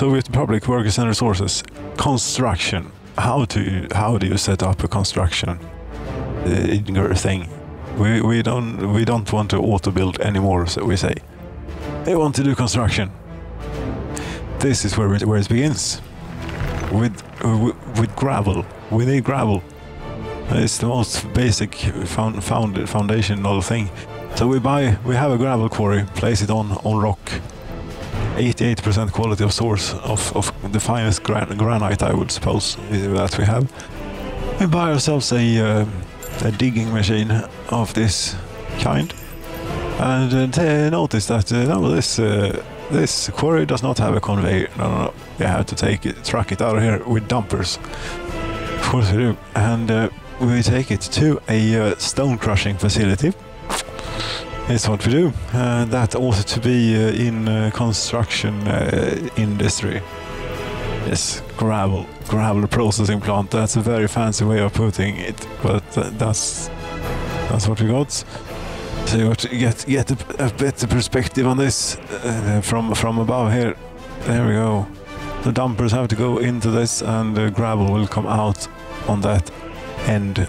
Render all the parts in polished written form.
Soviet Public Workers and Resources. Construction. How do you set up a construction thing? We don't want to auto build anymore, so we say they want to do construction. This is where it begins. With gravel. We need gravel. It's the most basic foundational thing. So we have a gravel quarry, place it on rock. 88% quality of source of the finest granite, I would suppose, that we have. We buy ourselves a digging machine of this kind, and notice that this quarry does not have a conveyor. No. We have to truck it out of here with dumpers. Of course we do, and we take it to a stone crushing facility. It's what we do. That ought to be in construction industry. Yes, gravel processing plant. That's a very fancy way of putting it, but that's what we got. So you have to get a better perspective on this from above here. There we go. The dumpers have to go into this, and the gravel will come out on that end.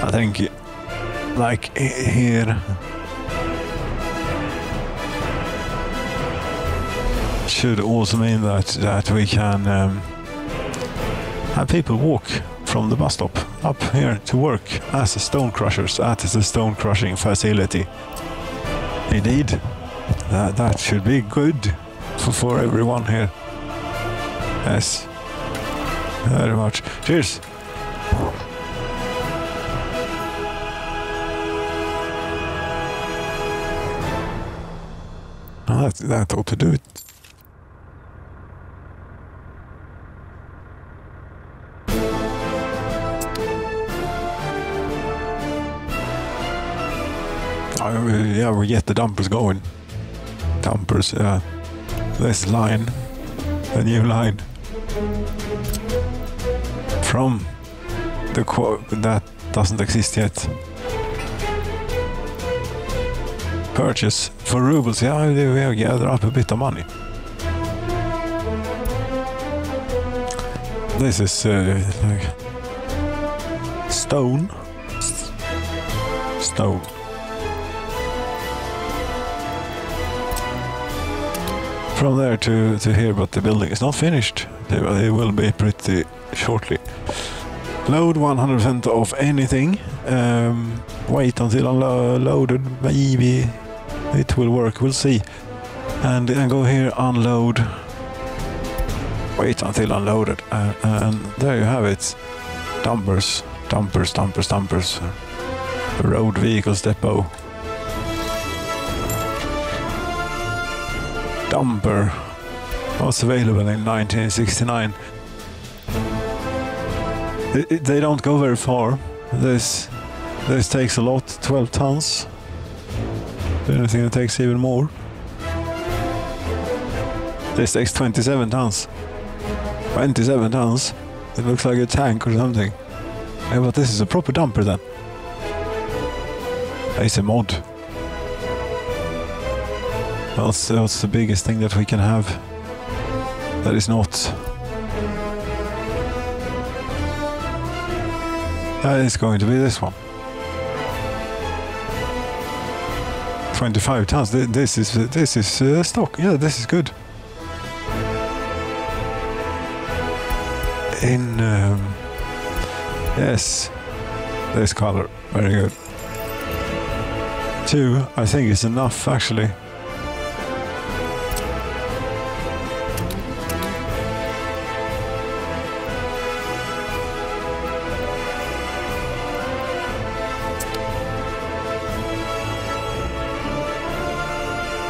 I think, like here, should also mean that we can have people walk from the bus stop up here to work as stone crushers at the stone crushing facility. Indeed, that should be good for everyone here. Yes, very much. Cheers. That ought to do it. Yeah, we get the dumpers going. Dumpers, this line, the new line from the that doesn't exist yet. Purchase for rubles. Yeah, we gather up a bit of money. This is stone. From there to here, but the building is not finished. It will be pretty shortly. Load 100% of anything. Wait until unloaded. Maybe it will work. We'll see. And go here, unload. Wait until unloaded. And there you have it. Dumpers. Road vehicles depot. Dumper was available in 1969. They don't go very far. This takes a lot, 12 tons. Anything that takes even more. This takes 27 tons. 27 tons. It looks like a tank or something. Yeah, but this is a proper dumper then. It's a mod. That's the biggest thing that we can have. That is not. That is going to be this one. 25 tons. This is stock. Yeah, this is good. In yes, this color, very good. 2, I think is enough actually.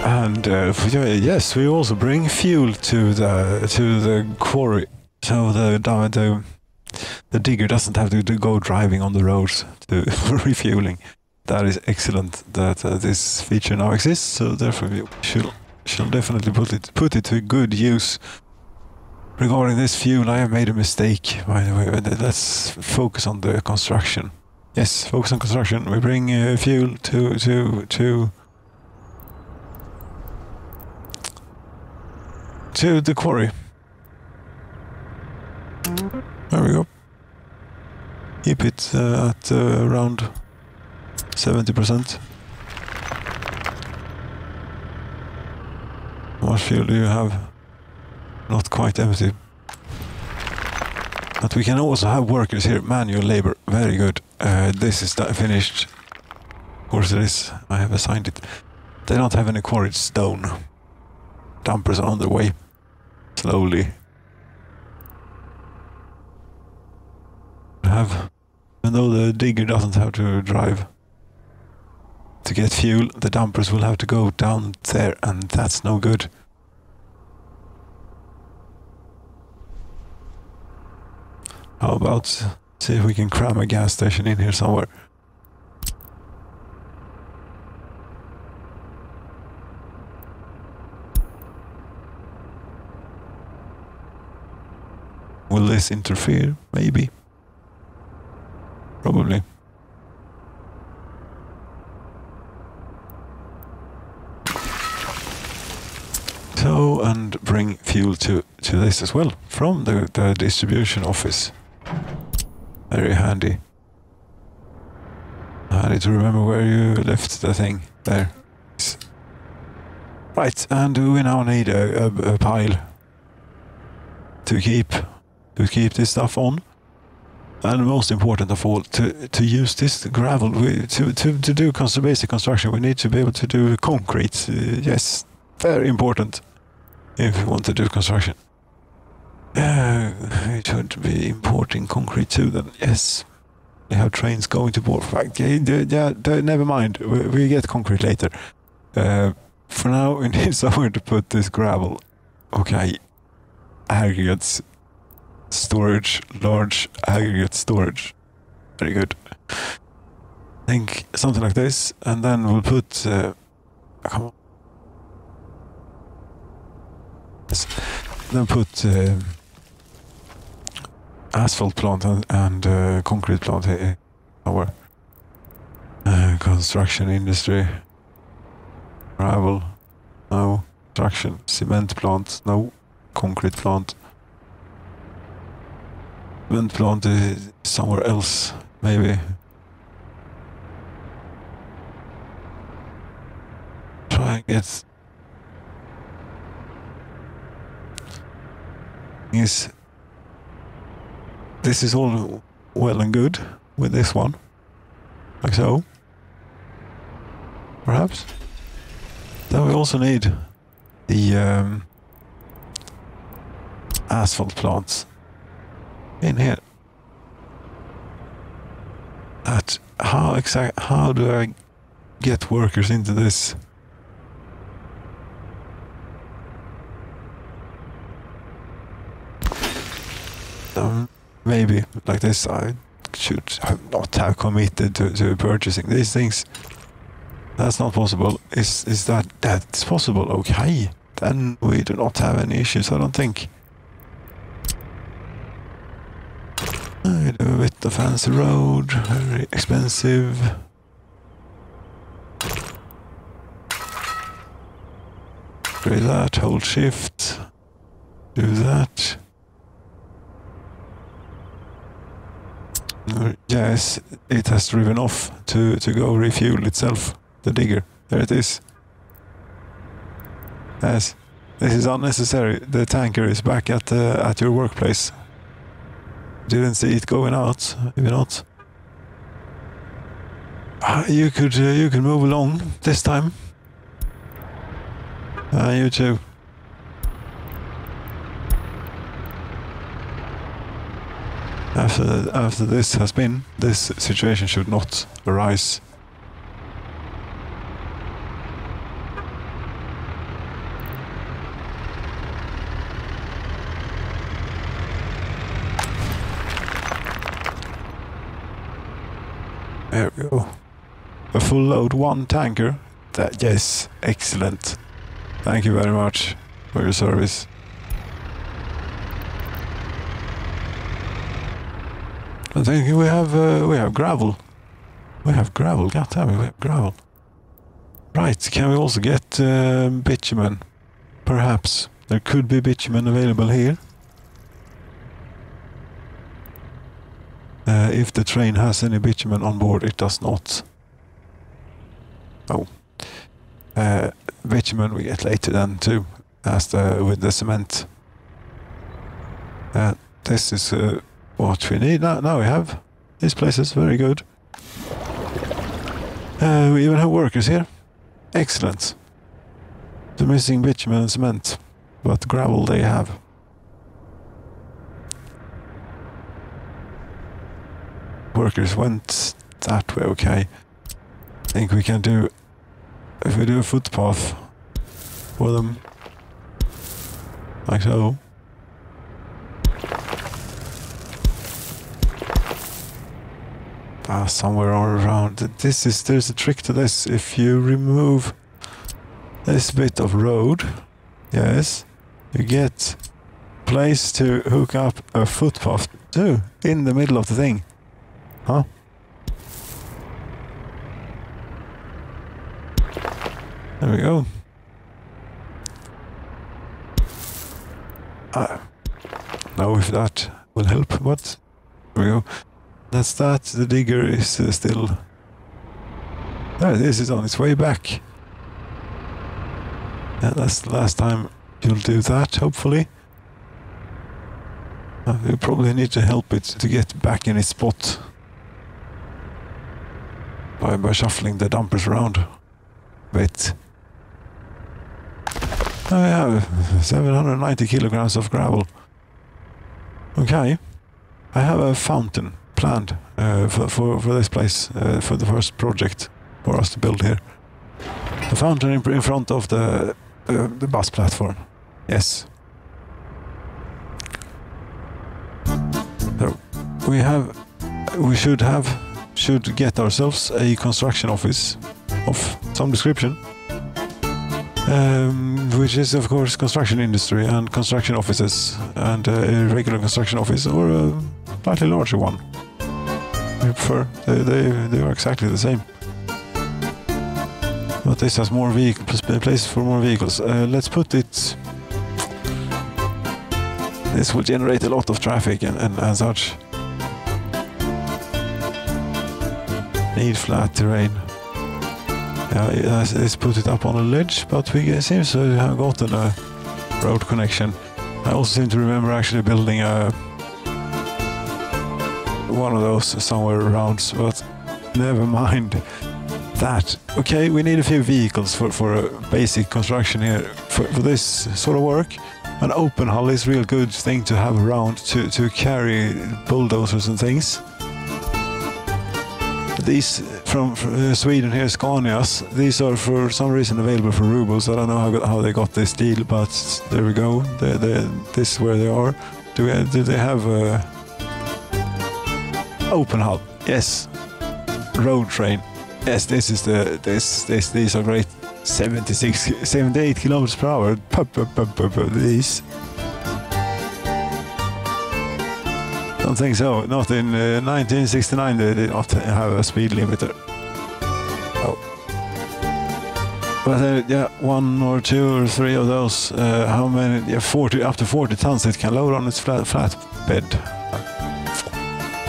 And yes, we also bring fuel to the quarry, so the digger doesn't have to go driving on the roads for refueling. That is excellent that this feature now exists. So therefore, we shall definitely put it to good use. Regarding this fuel, I have made a mistake, by the way. Let's focus on the construction. Yes, focus on construction. We bring fuel to to the quarry. There we go. Keep it at around 70%. How much fuel do you have? Not quite empty. But we can also have workers here. Manual labor. Very good. This is finished. Of course it is. I have assigned it. They don't have any quarried stone. Dumpers are on their way. Slowly. Even though the digger doesn't have to drive to get fuel, the dumpers will have to go down there, and that's no good. How about see if we can cram a gas station in here somewhere? Will this interfere? Maybe. Probably. So, and bring fuel to this as well from the distribution office. Very handy. Handy to remember where you left the thing. There. Right, and we now need a pile to keep this stuff on. And most important of all, to use this gravel, to do basic construction, we need to be able to do concrete. Yes, very important if we want to do construction. We should be importing concrete too then, yes. They have trains going to Borfag. Yeah, never mind, we get concrete later. For now, we need somewhere to put this gravel. Okay, aggregates. Storage, large aggregate storage. Very good. I think something like this, and then we'll put. Come on. Yes. Then put asphalt plant and concrete plant here. Our construction industry. Gravel, no. Construction, cement plant, no. Concrete plant. Cement plant is somewhere else, maybe. Try and get. This is all well and good with this one, like so. Perhaps. Then we also need the asphalt plants. In here. How do I get workers into this? Maybe like this. I should not have committed to purchasing these things. That's not possible. Is that's possible? Okay, then we do not have any issues, I don't think. I do a bit of fancy road, very expensive. Do that, hold shift, do that. Yes, it has driven off to go refuel itself, the digger. There it is. Yes, this is unnecessary. The tanker is back at your workplace. Didn't see it going out, maybe not. You could move along this time. You too. After this has been, this situation should not arise. There we go. A full load, one tanker. Yes, excellent. Thank you very much for your service. I think we have gravel. We have gravel. God damn it, we have gravel. Right, can we also get bitumen? Perhaps. There could be bitumen available here. If the train has any bitumen on board, it does not. Oh. Bitumen we get later then too, as with the cement. This is what we need. Now we have. This place is very good. We even have workers here. Excellent. The missing bitumen and cement, but gravel they have. Workers went that way, okay. I think we can do, if we do a footpath for them, like so. Somewhere all around. There's a trick to this. If you remove this bit of road, yes, you get place to hook up a footpath to in the middle of the thing. Huh? There we go. Know if that will help, but there we go. That's that. The digger is still... There it is, it's on its way back. Yeah, that's the last time you'll do that, hopefully. You probably need to help it to get back in its spot. By shuffling the dumpers around a bit. I have 790 kilograms of gravel. Okay. I have a fountain planned for this place, for the first project for us to build here. The fountain in front of the bus platform. Yes. So we should get ourselves a construction office of some description, which is of course construction industry and construction offices, and a regular construction office or a slightly larger one. I prefer they are exactly the same, but this has more places for more vehicles. Let's put it. This will generate a lot of traffic and such. Need flat terrain. Yeah, let's put it up on a ledge, but we seem to have gotten a road connection. I also seem to remember actually building one of those somewhere around, but never mind that. Okay, we need a few vehicles for a basic construction here for this sort of work. An open hull is a real good thing to have around to carry bulldozers and things. These from Sweden here, Scanias, these are for some reason available for rubles. I don't know how they got this deal, but there we go. This is where they are. Do they have open hull? Yes. Road train. Yes, this is these are great. 78 kilometers per hour. These. Don't think so. Not in 1969 they did not have a speed limiter. Oh. But yeah, one or two or three of those. How many? Yeah, 40 up to 40 tons it can load on its flat bed.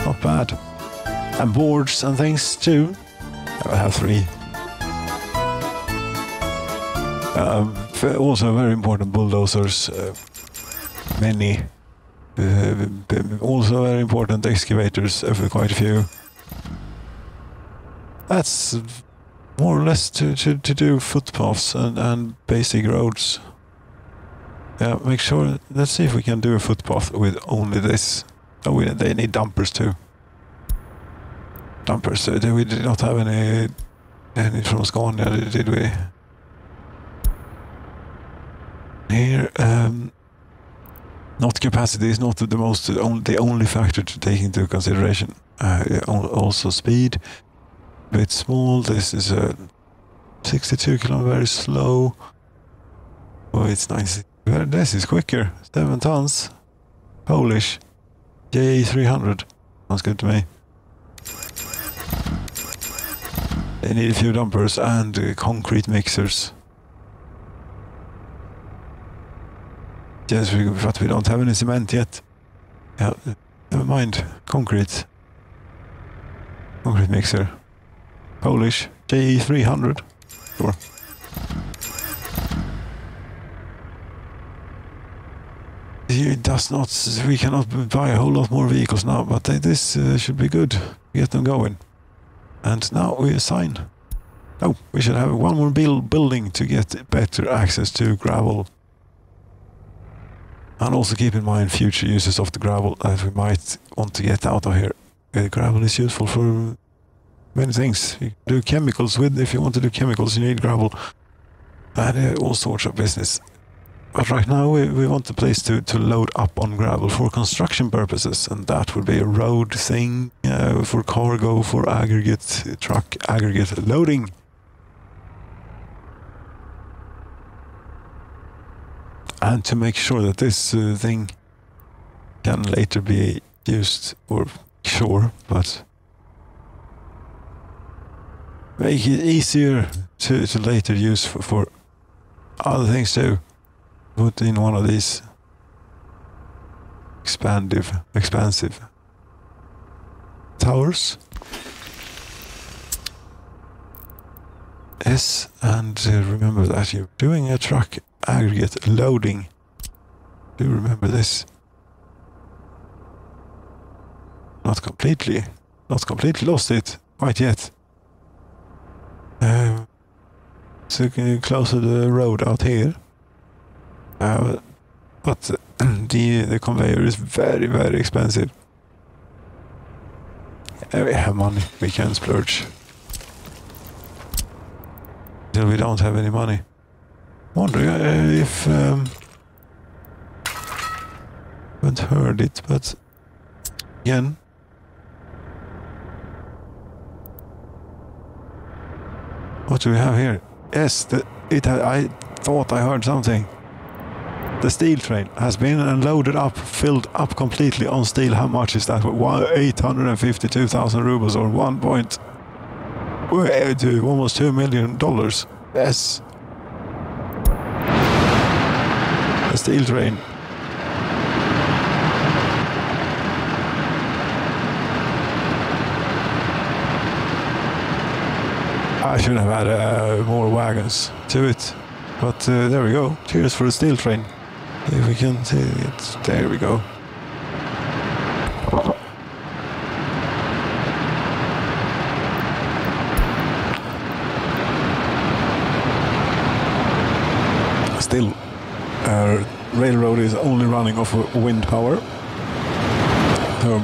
Not bad. And boards and things too. I have 3. Also very important bulldozers. Many. Also very important excavators, quite a few. That's more or less to do footpaths and basic roads. Yeah, make sure, let's see if we can do a footpath with only this. Oh, they need dumpers too. Dumpers, we did not have any from Scania, did we? Here, not capacity is not the only factor to take into consideration. Also speed, a bit small. This is a 62 kilometers, very slow. Oh, it's 90. This is quicker. 7 tons. Polish. JA300. Sounds good to me. They need a few dumpers and concrete mixers. Yes, but we don't have any cement yet. Yeah, never mind. Concrete mixer. Polish JE300. Sure. We cannot buy a whole lot more vehicles now, but this should be good. Get them going. And now we assign. Oh, we should have one more building to get better access to gravel. And also keep in mind future uses of the gravel that we might want to get out of here. Gravel is useful for many things. You do chemicals with, if you want to do chemicals, you need gravel. And all sorts of business. But right now we want the place to load up on gravel for construction purposes, and that would be a road thing for cargo, for aggregate, truck aggregate loading. And to make sure that this thing can later be used, or sure, but make it easier to later use for other things too. Put in one of these expansive towers. Yes, and remember that you're doing a truck aggregate loading. Do remember this. Not completely lost it quite yet. So close to the road out here. But the conveyor is very, very expensive. We have money, we can splurge. Till we don't have any money. Wondering if haven't heard it, but again. What do we have here? Yes, I thought I heard something. The steel train has been unloaded up, filled up completely on steel. How much is that? 852,000 rubles, or almost $2 million. Yes. The steel train. I should have had more wagons to it. But there we go. Cheers for the steel train. If we can see it. There we go. Still, railroad is only running off wind power. So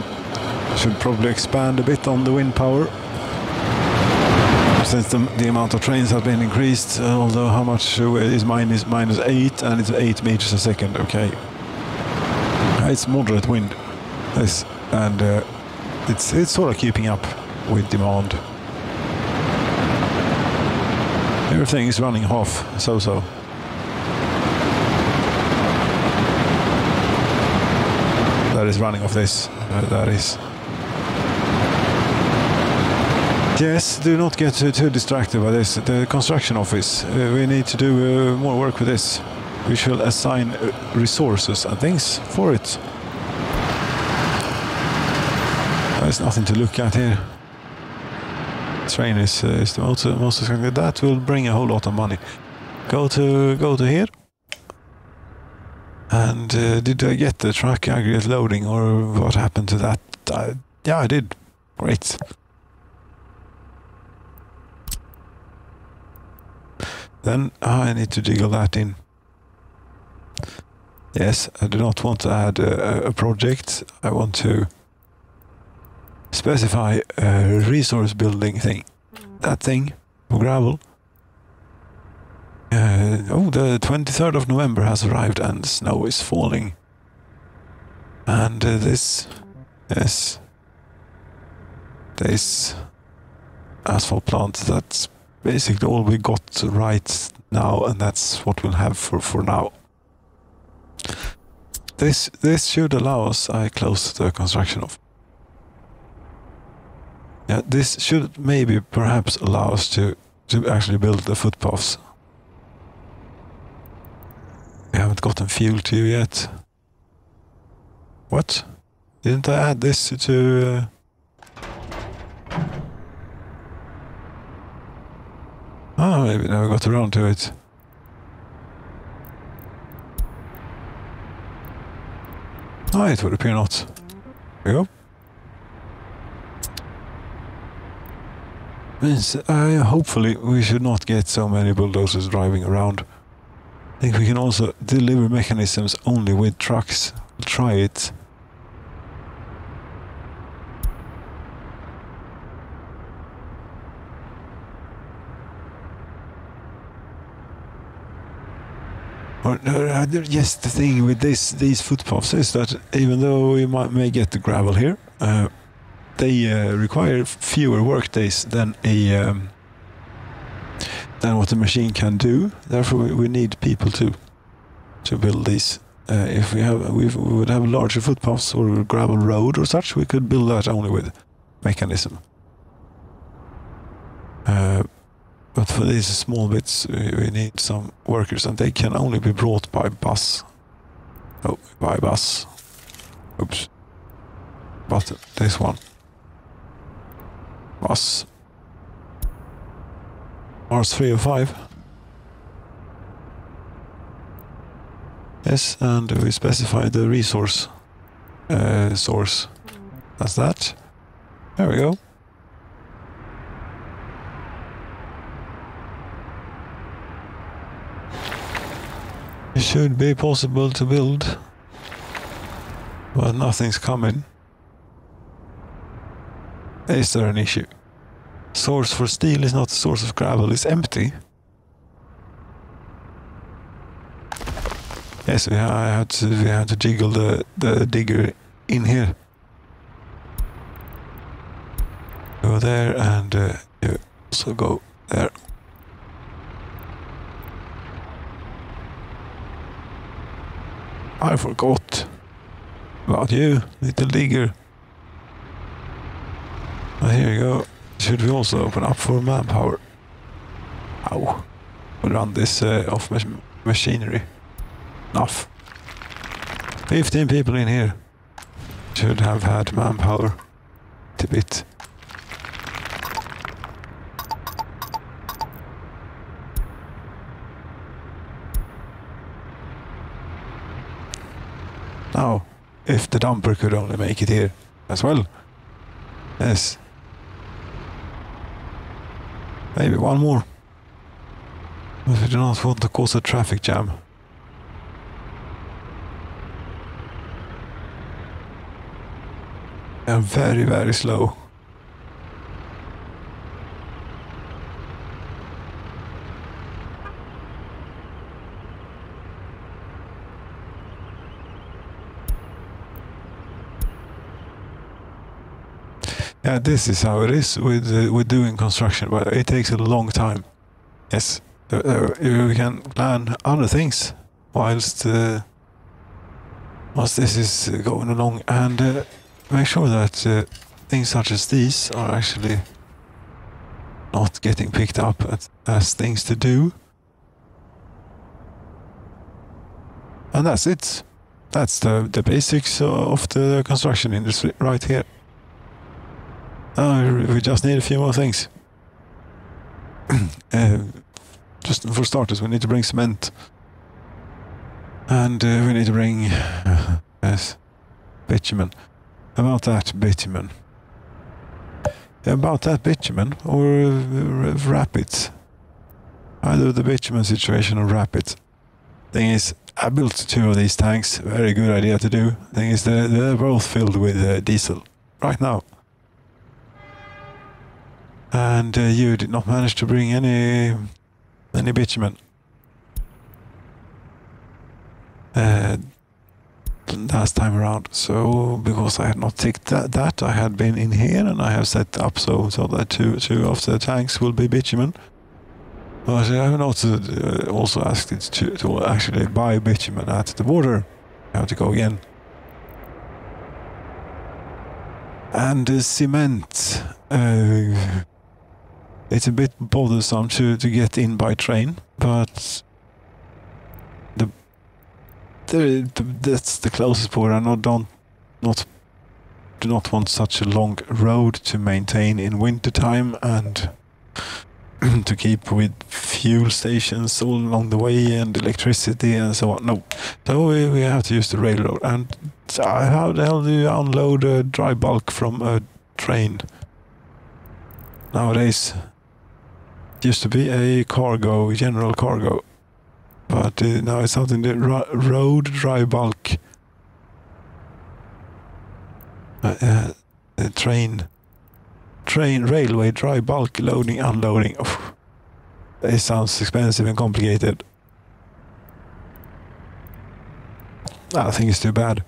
should probably expand a bit on the wind power. Since the amount of trains have been increased, although how much is -8, and it's 8 meters a second. Okay, it's moderate wind, this, and it's sort of keeping up with demand. Everything is running half so. That is running off this. That is. Yes, do not get too distracted by this. The construction office, we need to do more work with this. We shall assign resources and things for it. There's nothing to look at here. Train is the most expensive. That will bring a whole lot of money. Go to here. And did I get the truck aggregate loading, or what happened to that? Yeah, I did. Great. Then I need to jiggle that in. Yes, I do not want to add a project. I want to specify a resource building thing. That thing for gravel. The 23rd of November has arrived and snow is falling. And this asphalt plant, that's basically all we got right now, and that's what we'll have for now. This should allow us. I closed the construction off. Yeah, this should maybe perhaps allow us to actually build the footpaths. We haven't gotten fuel to you yet. What? Didn't I add this to... Oh, maybe never got around to it. Oh, it would appear not. There we go. Means, hopefully we should not get so many bulldozers driving around. I think we can also deliver mechanisms only with trucks. We'll try it. Yes, the thing with these footpaths is that even though we may get the gravel here, they require fewer work days than what the machine can do. Therefore, we need people to build these. If we would have larger footpaths or a gravel road or such, we could build that only with mechanism. But for these small bits, we need some workers, and they can only be brought by bus. Oh, by bus. Oops. But this one. Bus. Mars 305. Yes, and we specify the resource source. That's that. There we go. It should be possible to build, but nothing's coming. Is there an issue? Source for steel is not the source of gravel, it's empty. Yes, we had to jiggle the digger in here. Go there and you also go there. I forgot about you, little digger. Oh, here you go. Should we also open up for manpower? Ow. We'll run this off machinery. Enough. 15 people in here. Should have had manpower. A bit. Now, if the dumper could only make it here as well. Yes. Maybe one more. But we do not want to cause a traffic jam. They are very, very slow. Yeah, this is how it is with doing construction, but it takes a long time. Yes, you can plan other things whilst this is going along, and make sure that things such as these are actually not getting picked up as things to do. And that's it. That's the basics of the construction industry right here. We just need a few more things. Just for starters, we need to bring cement. And we need to bring yes, bitumen. About that bitumen. Or rapids. Either the bitumen situation or rapids. Thing is, I built 2 of these tanks. Very good idea to do. Thing is, they're both filled with diesel right now. And you did not manage to bring any bitumen. Last time around. So because I had not ticked that, I had been in here and I have set up so that two of the tanks will be bitumen. But I have not also asked it to actually buy bitumen at the border. I have to go again. And cement. It's a bit bothersome to get in by train, but that's the closest port. I do not want such a long road to maintain in wintertime and to keep with fuel stations all along the way and electricity and so on. No. So we have to use the railroad. And how the hell do you unload a dry bulk from a train? Nowadays, it used to be a cargo, general cargo. But now it's out in the road dry bulk. Train, railway, dry bulk, loading, unloading. Oh, it sounds expensive and complicated. I think it's too bad.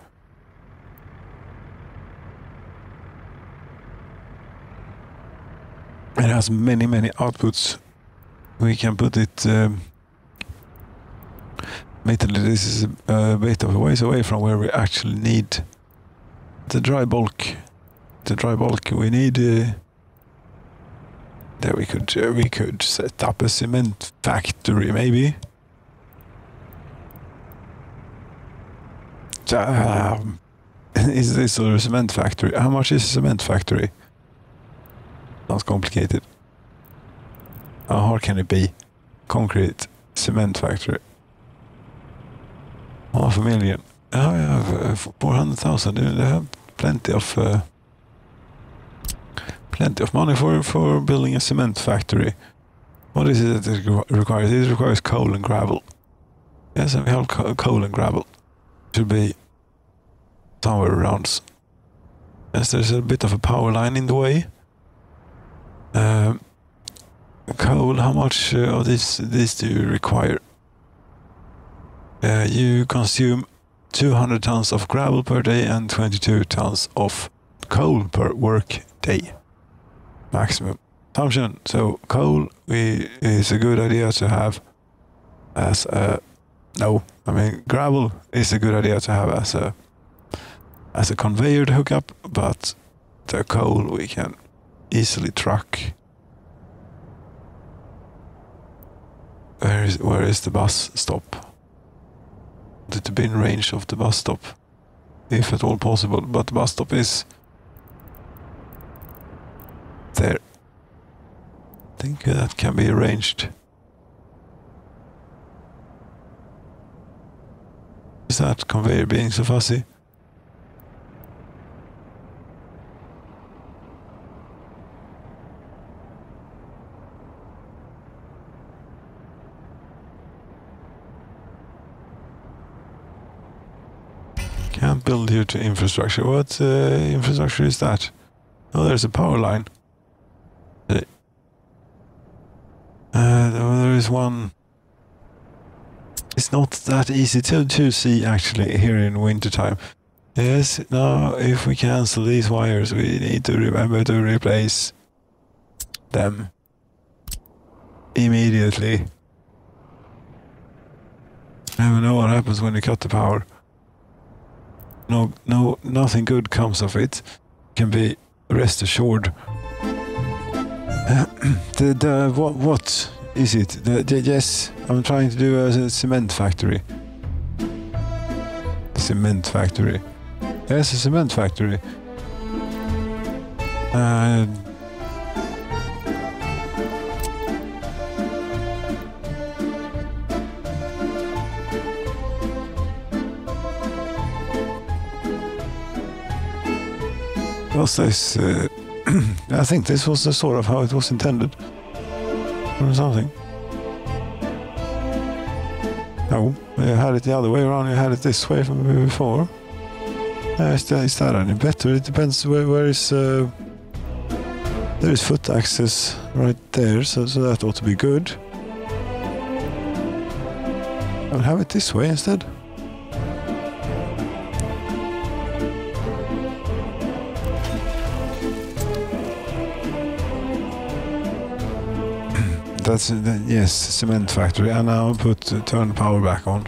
It has many outputs. We can put it... Admittedly, this is a bit of a ways away from where we actually need the dry bulk. The dry bulk we need... there we could set up a cement factory, maybe. Is this a cement factory? How much is a cement factory? Not complicated. How hard can it be? Concrete cement factory. 500,000. Oh, yeah, 400,000. They have plenty of money for building a cement factory. What is it that it requires? It requires coal and gravel. Yes, we have coal and gravel. Should be somewhere around. Yes, there's a bit of a power line in the way. Coal, how much of this do you require? You consume 200 tons of gravel per day and 22 tons of coal per work day. Maximum consumption. So coal is a good idea to have as a... No, I mean gravel is a good idea to have as a conveyor to hook up, but the coal we can easily truck. Where is the bus stop? To be in range of the bus stop, if at all possible. But the bus stop is there. I think that can be arranged. Is that conveyor being so fussy? Can't build due to infrastructure. What infrastructure is that? Oh, there's a power line. There is one. It's not that easy to see actually here in wintertime. Yes, now if we cancel these wires, we need to remember to replace them immediately. Never know what happens when you cut the power. Nothing good comes of it. Can be rest assured. What is it? Yes, I'm trying to do a cement factory. Cement factory. Yes, a cement factory. Was this? I think this was the sort of how it was intended, or something. No, you had it the other way around. You had it this way from before. Is that any better? It depends where is. There is foot access right there, so that ought to be good. I'll have it this way instead. That's yes, cement factory. And now turn the power back on.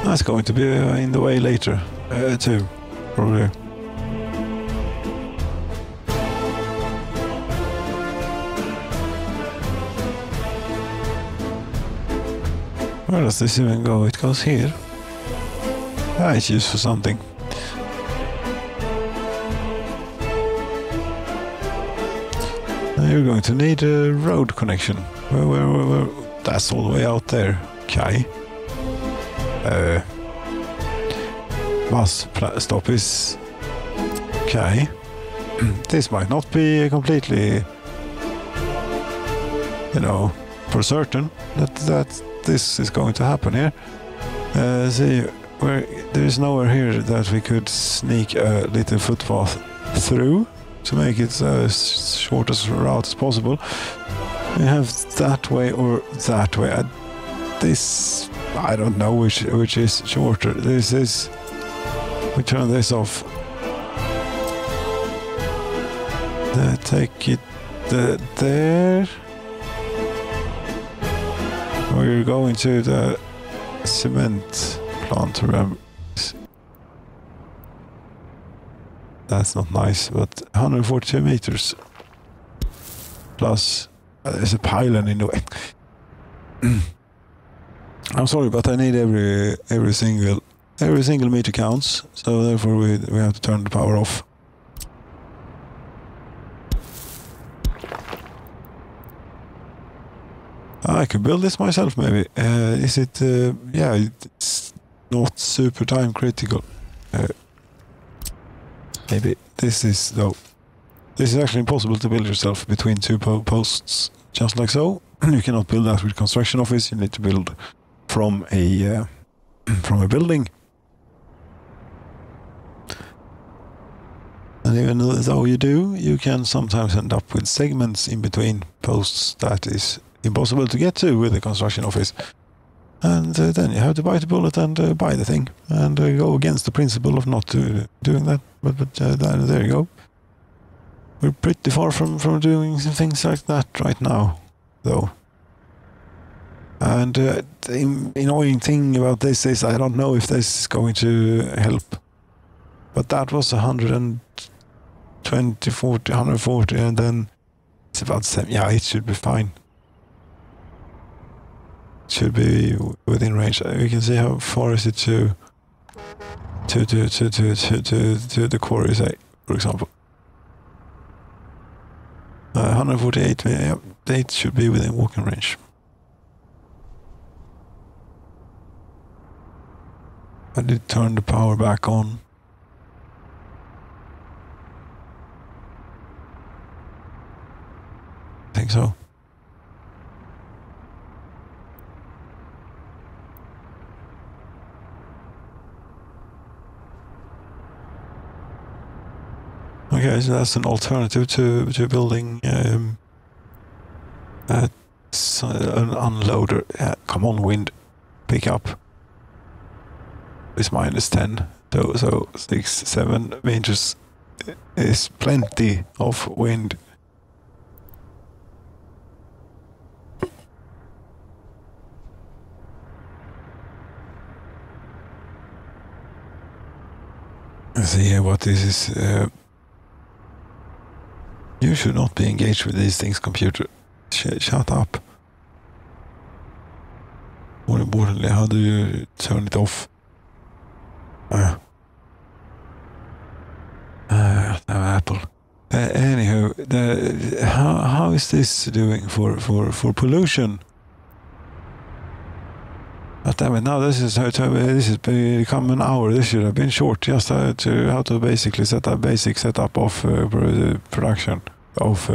That's going to be in the way later. 2, probably. Where does this even go? It goes here. Ah, it's used for something. Now you're going to need a road connection. Where? That's all the way out there. Okay. Bus stop is... Okay. This might not be completely... You know, for certain that this is going to happen here. See, there is nowhere here that we could sneak a little footpath through to make it as short as route as possible. We have that way or that way. This, I don't know which is shorter. This is... We turn this off. Take it there. We're going to the cement plant, remember. That's not nice, but 142 meters. Plus, there's a pylon in the way. I'm sorry, but I need every single meter counts, so therefore we have to turn the power off. I could build this myself, maybe. Is it? Yeah, it's not super time critical. Maybe this is though. This is actually impossible to build yourself between two posts, just like so. You cannot build that with construction office. You need to build from a building. And even though you do, you can sometimes end up with segments in between posts that is impossible to get to with a construction office. And then you have to bite the bullet and buy the thing and go against the principle of not doing that. But there you go. We're pretty far from doing things like that right now, though. And the annoying thing about this is I don't know if this is going to help. But that was 120, 40, 140, and then it's about 7. Yeah, it should be fine. Should be within range. We can see how far is it to the quarry, say, for example. 148. Yeah, it should be within walking range. I did turn the power back on. I think so. Okay, so that's an alternative to building an unloader. Yeah, come on, wind, pick up. It's -10, so 6-7 meters is plenty of wind. Let's see here what this is. You should not be engaged with these things, computer. Shut up. More importantly, how do you turn it off? Apple. Anywho, how is this doing for pollution? But damn it! Now this is become an hour. This should have been short, just to how to basically set up basic setup of production of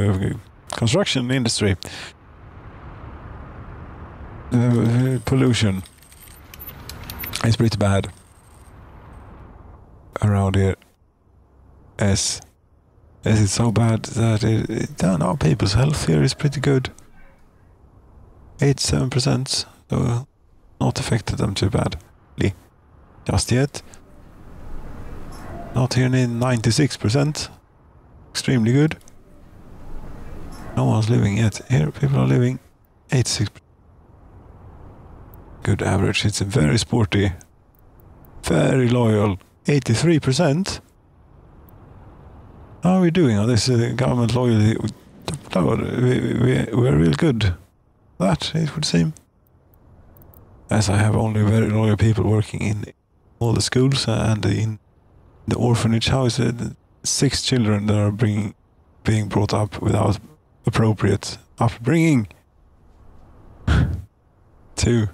construction industry. Pollution is pretty bad around here. As it's so bad that people's health here is pretty good. 87%, so not affected them too badly just yet. Not here in 96%. Extremely good. No one's living yet. Here people are living 86%. Good average. It's a very sporty, very loyal 83%? How are we doing on this government loyalty? We're real good. That, it would seem. As I have only very loyal people working in all the schools and in the orphanage house. 6 children that are being brought up without appropriate upbringing. 2.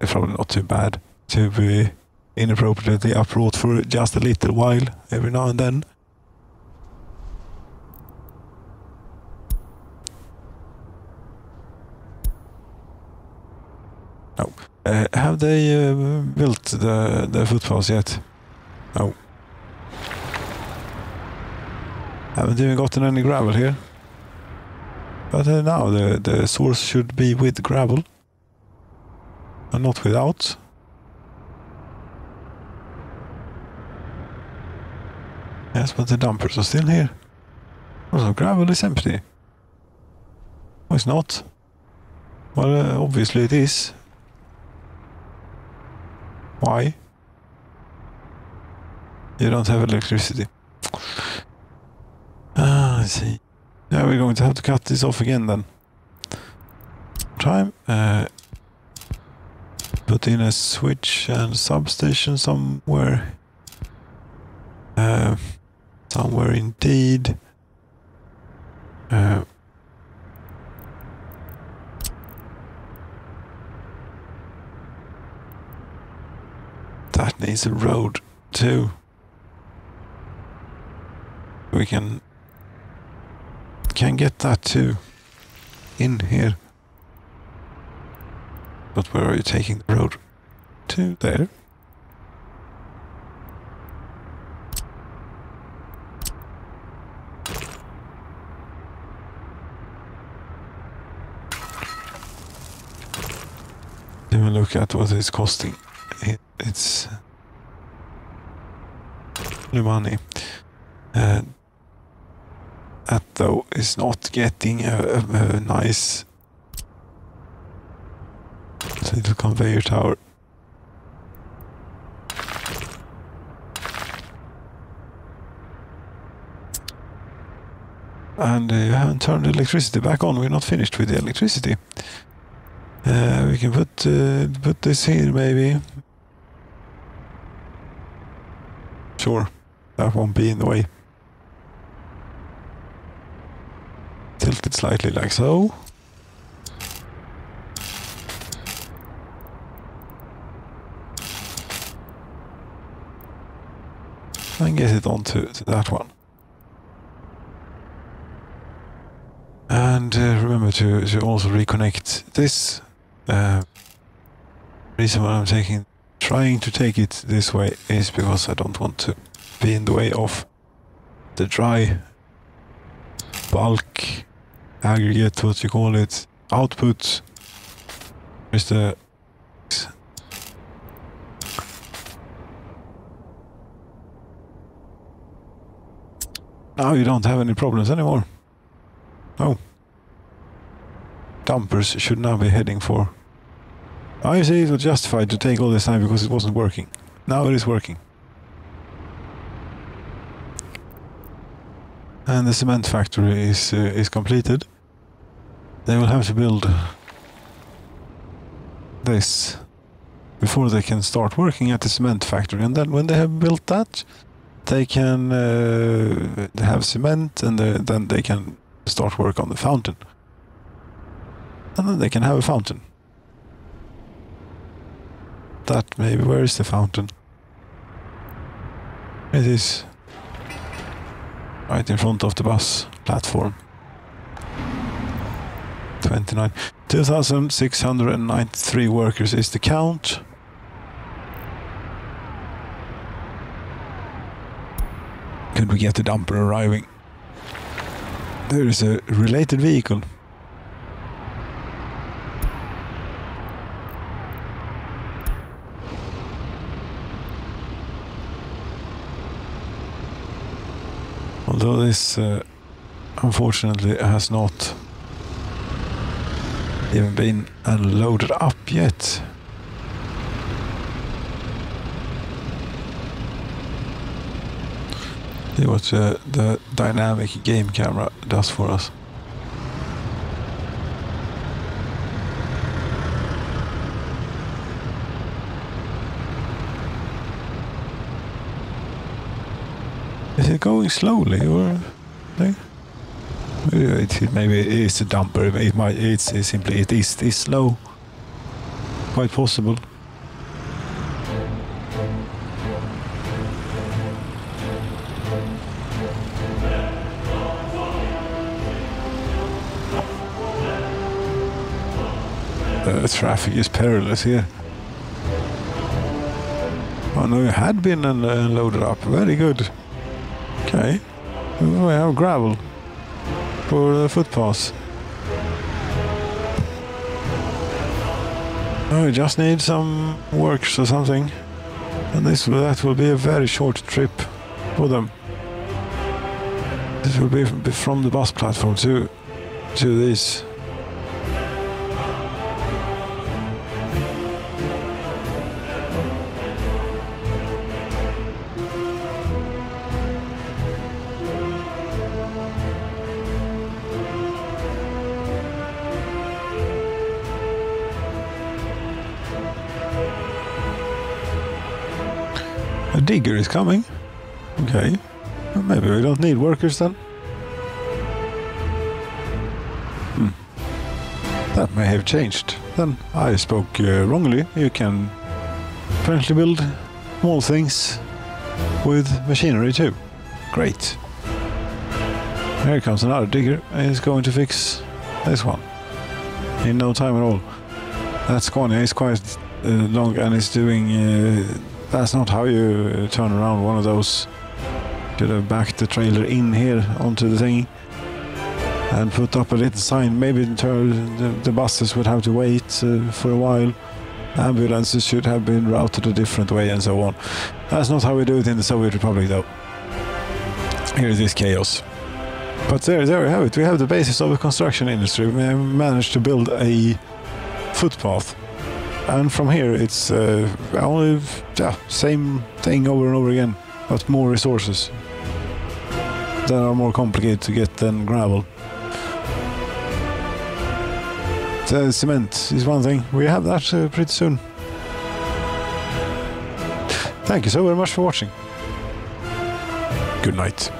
It's probably not too bad to be inappropriately uprooted for just a little while, every now and then. No. Have they built the footpaths yet? No. Haven't even gotten any gravel here. But now the source should be with gravel. And not without. Yes, but the dumpers are still here. Also, gravel is empty. No, it's not. Well, obviously it is. Why? You don't have electricity. I see. Yeah, we're going to have to cut this off again then. Time. Put in a switch and substation somewhere. Somewhere indeed. That needs a road too. We can get that too in here. But where are you taking the road to? There. Then we look at what it's costing. It's the money. That though is not getting a nice little conveyor tower. And you haven't turned the electricity back on. We're not finished with the electricity. We can put this here maybe. Sure, that won't be in the way. Tilt it slightly like so. And get it onto that one. And remember to also reconnect this. Reason why I'm trying to take it this way is because I don't want to be in the way of the dry bulk aggregate, what you call it, output. Here's the now you don't have any problems anymore. No. Dumpers should now be heading for. I say it was justified to take all this time because it wasn't working. Now it is working. And the cement factory is completed. They will have to build this before they can start working at the cement factory. And then when they have built that, they can have cement, and then they can start work on the fountain. And then they can have a fountain. That maybe, where is the fountain? It is right in front of the bus platform. 29. 2,693 workers is the count. Could we get the dumper arriving? There is a related vehicle. Although this unfortunately has not even been unloaded up yet. See what the dynamic game camera does for us. Is it going slowly or like? Maybe it's a dumper. It is slow. Quite possible. The traffic is perilous here. Oh no, it had been loaded up. Very good. Okay. We have gravel for the footpaths. Oh, we just need some works or something. And that will be a very short trip for them. This will be from the bus platform to this. A digger is coming. Okay. Well, maybe we don't need workers then. That may have changed. Then I spoke wrongly. You can apparently build small things with machinery too. Great. Here comes another digger and he's going to fix this one. In no time at all. That's gone. It's quite long and it's doing... that's not how you turn around one of those. Should have backed the trailer in here onto the thing and put up a little sign. Maybe the buses would have to wait for a while. Ambulances should have been routed a different way and so on. That's not how we do it in the Soviet Republic though. Here is this chaos. But there we have it. We have the basis of the construction industry. We have managed to build a footpath. And from here it's only same thing over and over again, but more resources that are more complicated to get than gravel. The cement is one thing. We have that pretty soon. Thank you so very much for watching. Good night.